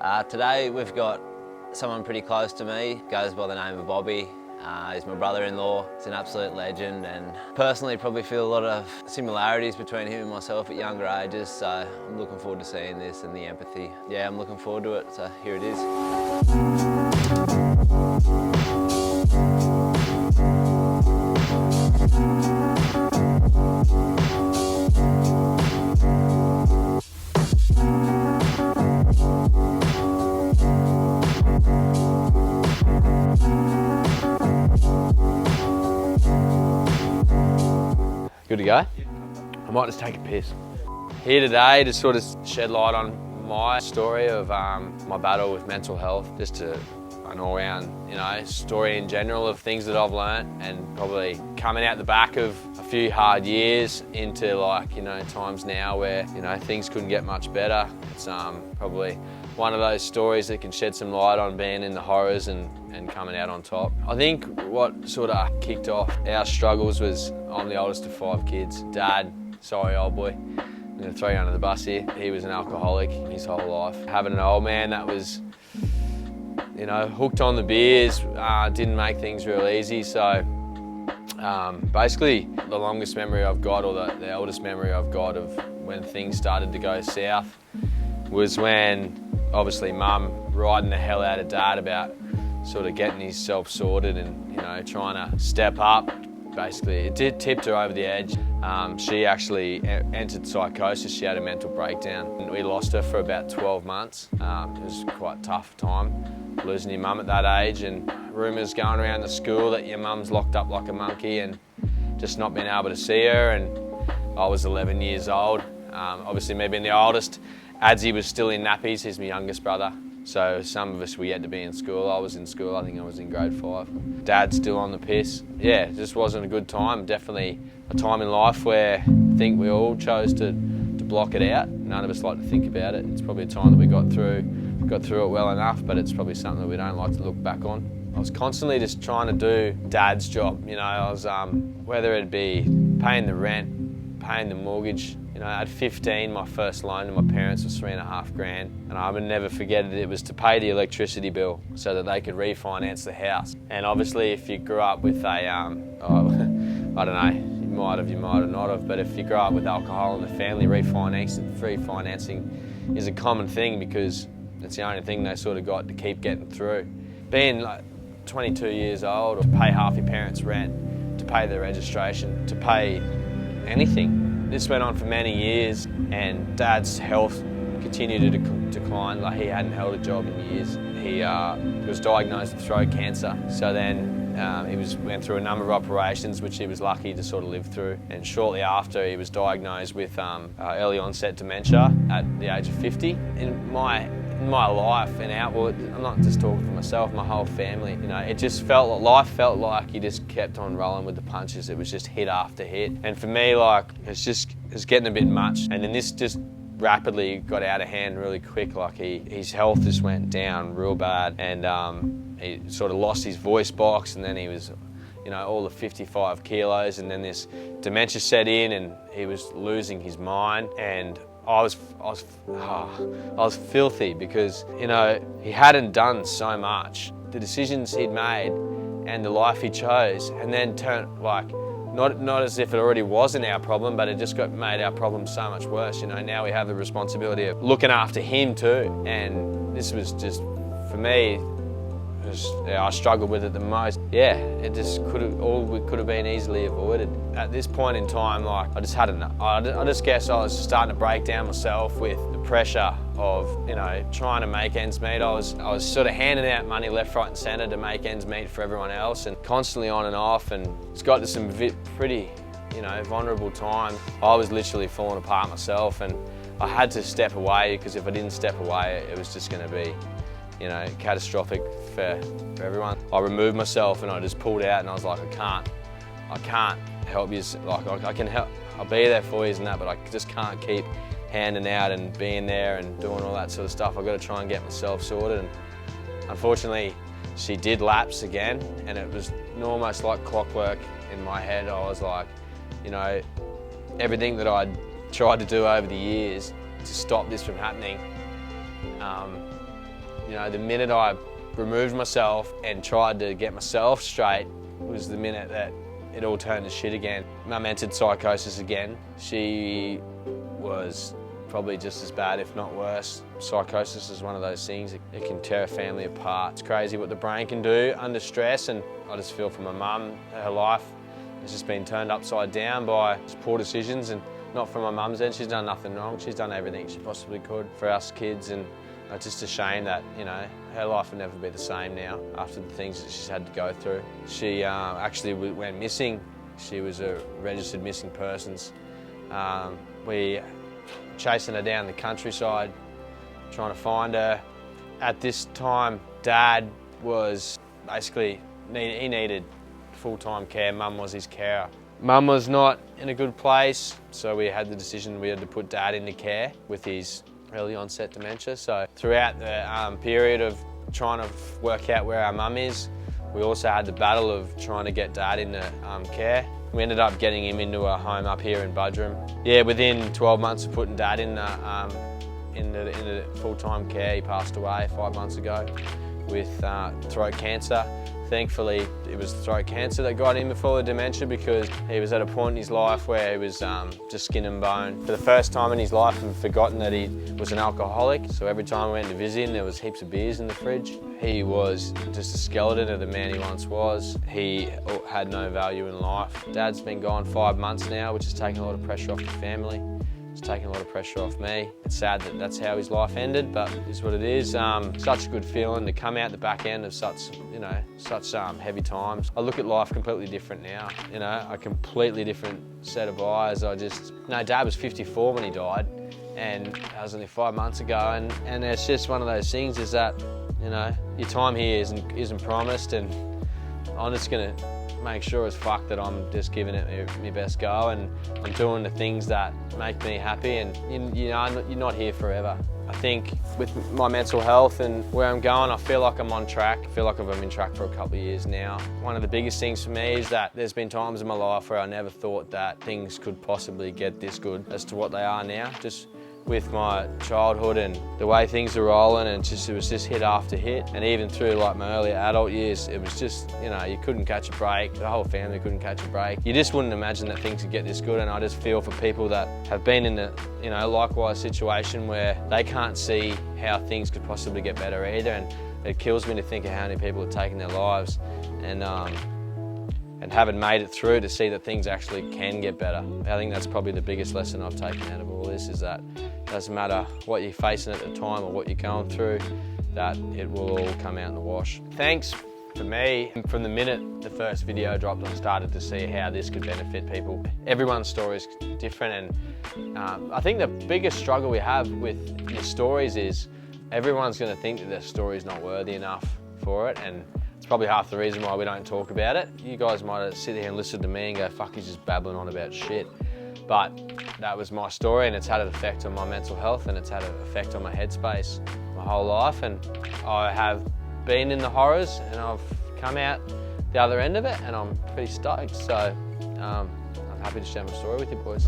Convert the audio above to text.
Today we've got someone pretty close to me, goes by the name of Bobby. He's my brother-in-law. He's an absolute legend, and personally probably feel a lot of similarities between him and myself at younger ages, so I'm looking forward to seeing this and the empathy. Yeah, I'm looking forward to it, so here it is. Good to go? I might just take a piss. Here today to sort of shed light on my story of my battle with mental health, just to an all-round, story in general of things that I've learnt, and probably coming out the back of a few hard years into times now where, things couldn't get much better. It's probably one of those stories that can shed some light on being in the horrors and coming out on top. I think what sort of kicked off our struggles was, I'm the oldest of 5 kids. Dad, sorry old boy, I'm going to throw you under the bus here. He was an alcoholic his whole life. Having an old man that was, hooked on the beers, didn't make things real easy. So basically the longest memory I've got, or the eldest memory I've got of when things started to go south, was when obviously Mum riding the hell out of Dad about sort of getting himself sorted and trying to step up. Basically, it tipped her over the edge. She actually entered psychosis. She had a mental breakdown. We lost her for about 12 months. It was quite a tough time, losing your mum at that age, and rumours going around the school that your mum's locked up like a monkey and just not being able to see her. And I was 11 years old. Obviously, me being the oldest, Adzi was still in nappies. He's my youngest brother. So some of us were yet to be in school. I was in school, I think I was in grade 5. Dad's still on the piss. Yeah, it just wasn't a good time. Definitely a time in life where I think we all chose to block it out. None of us like to think about it. It's probably a time that we got through it well enough, but it's probably something that we don't like to look back on. I was constantly just trying to do Dad's job. I was, whether it be paying the rent, paying the mortgage. At 15, my first loan to my parents was $3.5 grand, and I would never forget it. It was to pay the electricity bill so that they could refinance the house. And obviously, if you grew up with a, I don't know, you might have not have, but if you grew up with alcohol in the family, refinancing is a common thing because it's the only thing they sort of got to keep getting through. Being like 22 years old, or to pay half your parents' rent, to pay their registration, to pay anything. This went on for many years, and Dad's health continued to decline. Like, he hadn't held a job in years. He was diagnosed with throat cancer. So then he went through a number of operations, which he was lucky to sort of live through. And shortly after, he was diagnosed with early onset dementia at the age of 50. In my life and outward, I'm not just talking for myself, my whole family, it just life felt like you just kept on rolling with the punches. It was just hit after hit. And for me, it's getting a bit much. And then this just rapidly got out of hand really quick. Like his health just went down real bad, and he sort of lost his voice box, and then he was, all the 55 kilos, and then this dementia set in, and he was losing his mind. And I was filthy because, he hadn't done so much. The decisions he'd made and the life he chose, and then turned not as if it already wasn't our problem, but it just made our problem so much worse. Now we have the responsibility of looking after him too. And this was just, for me, I struggled with it the most. Yeah, it just could have been easily avoided. At this point in time, I just had enough. I just guess I was starting to break down myself with the pressure of, trying to make ends meet. I was sort of handing out money left, right and centre to make ends meet for everyone else, and constantly on and off, and it's got to some pretty, vulnerable times. I was literally falling apart myself, and I had to step away, because if I didn't step away, it was just going to be catastrophic for everyone. I removed myself and I just pulled out, and I was like, I can't help you. I can help, I'll be there for you and that, but I just can't keep handing out and being there and doing all that sort of stuff. I've got to try and get myself sorted. And unfortunately, she did lapse again, and it was almost like clockwork in my head. I was like, everything that I'd tried to do over the years to stop this from happening, You know, the minute I removed myself and tried to get myself straight was the minute that it all turned to shit again. Mum entered psychosis again. She was probably just as bad, if not worse. Psychosis is one of those things, it can tear a family apart. It's crazy what the brain can do under stress, and I just feel for my mum, her life has just been turned upside down by poor decisions, and not from my mum's end. She's done nothing wrong. She's done everything she possibly could for us kids, and it's just a shame that, you know, her life will never be the same now after the things that she's had to go through. She actually went missing. She was a registered missing persons. We chasing her down the countryside, trying to find her. At this time, Dad was basically, he needed full-time care. Mum was his carer. Mum was not in a good place, so we had the decision we had to put Dad into care with his early onset dementia. So throughout the period of trying to work out where our mum is, we also had the battle of trying to get Dad into care. We ended up getting him into a home up here in Budrum. Yeah, within 12 months of putting Dad in the full-time care, he passed away 5 months ago with throat cancer. Thankfully, it was throat cancer that got him before the dementia, because he was at a point in his life where he was just skin and bone. For the first time in his life, he'd forgotten that he was an alcoholic. So every time we went to visit him, there was heaps of beers in the fridge. He was just a skeleton of the man he once was. He had no value in life. Dad's been gone 5 months now, which has taken a lot of pressure off the family. It's taken a lot of pressure off me. It's sad that that's how his life ended, but it is what it is. Such a good feeling to come out the back end of such heavy times. I look at life completely different now. You know, a completely different set of eyes. Dad was 54 when he died, and that was only 5 months ago. And it's just one of those things, is that, you know, your time here isn't promised, and I'm just gonna make sure as fuck that I'm just giving it my best go, and I'm doing the things that make me happy, and you know, you're not here forever. I think with my mental health and where I'm going, I feel like I'm on track. I feel like I've been on track for a couple of years now. One of the biggest things for me is that there's been times in my life where I never thought that things could possibly get this good as to what they are now. Just with my childhood and the way things are rolling, and it was just hit after hit. And even through like my early adult years, it was just, you know, you couldn't catch a break. The whole family couldn't catch a break. You just wouldn't imagine that things could get this good. And I just feel for people that have been in a, you know, likewise situation where they can't see how things could possibly get better either. And it kills me to think of how many people have taken their lives, and haven't made it through to see that things actually can get better. I think that's probably the biggest lesson I've taken out of all this, is that it doesn't matter what you're facing at the time or what you're going through, that it will all come out in the wash. Thanks for me. From the minute the first video dropped, I started to see how this could benefit people. Everyone's story is different, and I think the biggest struggle we have with your stories is everyone's going to think that their story is not worthy enough for it, and it's probably half the reason why we don't talk about it. You guys might sit here and listen to me and go, fuck, he's just babbling on about shit. But that was my story, and it's had an effect on my mental health, and it's had an effect on my headspace my whole life. And I have been in the horrors, and I've come out the other end of it, and I'm pretty stoked. So I'm happy to share my story with you boys.